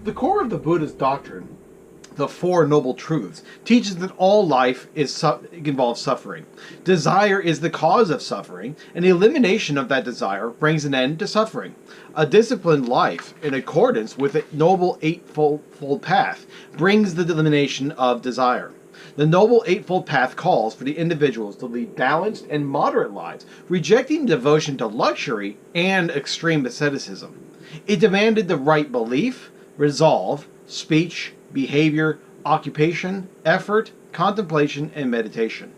The core of the Buddhist doctrine, the Four Noble Truths, teaches that all life involves suffering. Desire is the cause of suffering, and the elimination of that desire brings an end to suffering. A disciplined life, in accordance with the Noble Eightfold Path, brings the elimination of desire. The Noble Eightfold Path calls for the individuals to lead balanced and moderate lives, rejecting devotion to luxury and extreme asceticism. It demanded the right belief, resolve, speech, behavior, occupation, effort, contemplation, and meditation.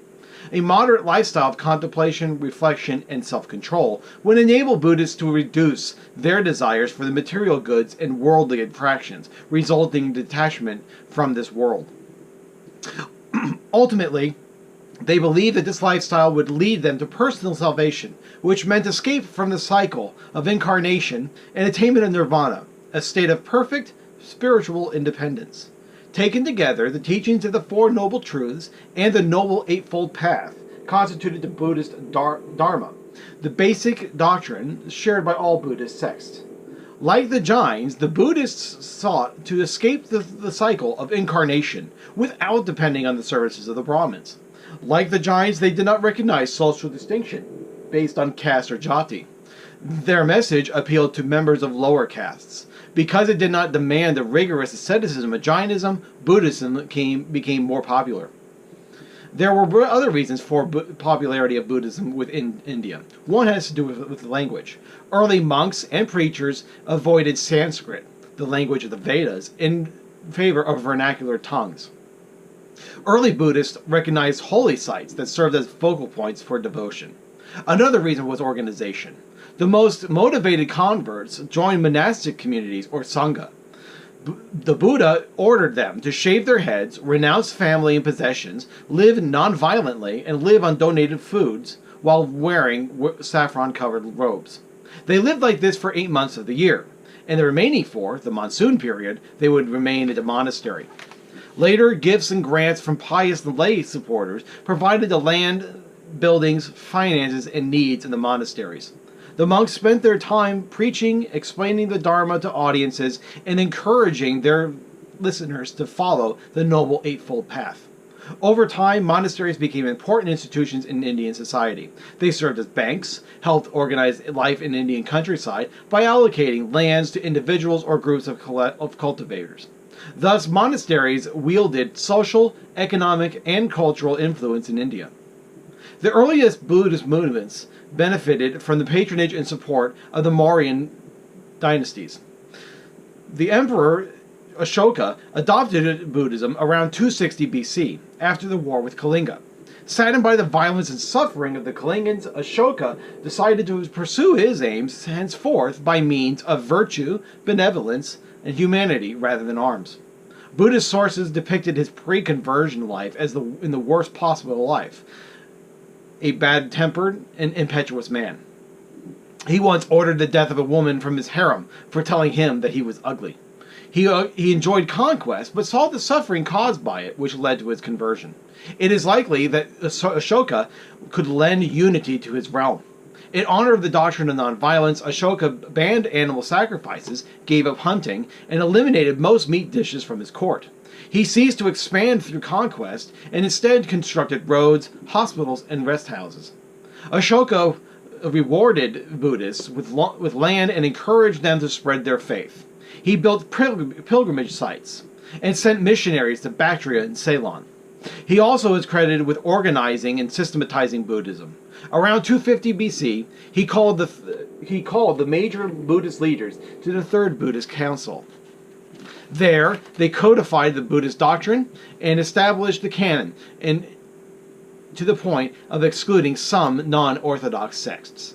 A moderate lifestyle of contemplation, reflection, and self-control would enable Buddhists to reduce their desires for the material goods and worldly attractions, resulting in detachment from this world. Ultimately, they believed that this lifestyle would lead them to personal salvation, which meant escape from the cycle of incarnation and attainment of nirvana, a state of perfect spiritual independence. Taken together, the teachings of the Four Noble Truths and the Noble Eightfold Path constituted the Buddhist Dharma, the basic doctrine shared by all Buddhist sects. Like the Jains, the Buddhists sought to escape the cycle of incarnation without depending on the services of the Brahmins. Like the Jains, they did not recognize social distinction based on caste or jati. Their message appealed to members of lower castes. Because it did not demand the rigorous asceticism of Jainism, Buddhism became more popular. There were other reasons for popularity of Buddhism within India. One has to do with language. Early monks and preachers avoided Sanskrit, the language of the Vedas, in favor of vernacular tongues. Early Buddhists recognized holy sites that served as focal points for devotion. Another reason was organization. The most motivated converts joined monastic communities or sangha. The Buddha ordered them to shave their heads, renounce family and possessions, live non-violently, and live on donated foods while wearing saffron-covered robes. They lived like this for 8 months of the year. In the remaining 4, the monsoon period, they would remain at a monastery. Later, gifts and grants from pious lay supporters provided the land, buildings, finances, and needs in the monasteries. The monks spent their time preaching, explaining the Dharma to audiences, and encouraging their listeners to follow the Noble Eightfold Path. Over time, monasteries became important institutions in Indian society. They served as banks, helped organize life in Indian countryside by allocating lands to individuals or groups of cultivators. Thus, monasteries wielded social, economic, and cultural influence in India. The earliest Buddhist movements benefited from the patronage and support of the Mauryan dynasties. The Emperor Ashoka adopted Buddhism around 260 BC, after the war with Kalinga. Saddened by the violence and suffering of the Kalingans, Ashoka decided to pursue his aims henceforth by means of virtue, benevolence, and humanity rather than arms. Buddhist sources depicted his pre-conversion life as in the worst possible life, a bad-tempered and impetuous man. He once ordered the death of a woman from his harem for telling him that he was ugly. He enjoyed conquest, but saw the suffering caused by it, which led to his conversion. It is likely that Ashoka could lend unity to his realm. In honor of the doctrine of nonviolence, Ashoka banned animal sacrifices, gave up hunting, and eliminated most meat dishes from his court. He ceased to expand through conquest and instead constructed roads, hospitals, and rest houses. Ashoka rewarded Buddhists with land and encouraged them to spread their faith. He built pilgrimage sites and sent missionaries to Bactria and Ceylon. He also is credited with organizing and systematizing Buddhism. Around 250 BC, he called the major Buddhist leaders to the Third Buddhist Council. There, they codified the Buddhist doctrine and established the canon, and to the point of excluding some non-orthodox sects.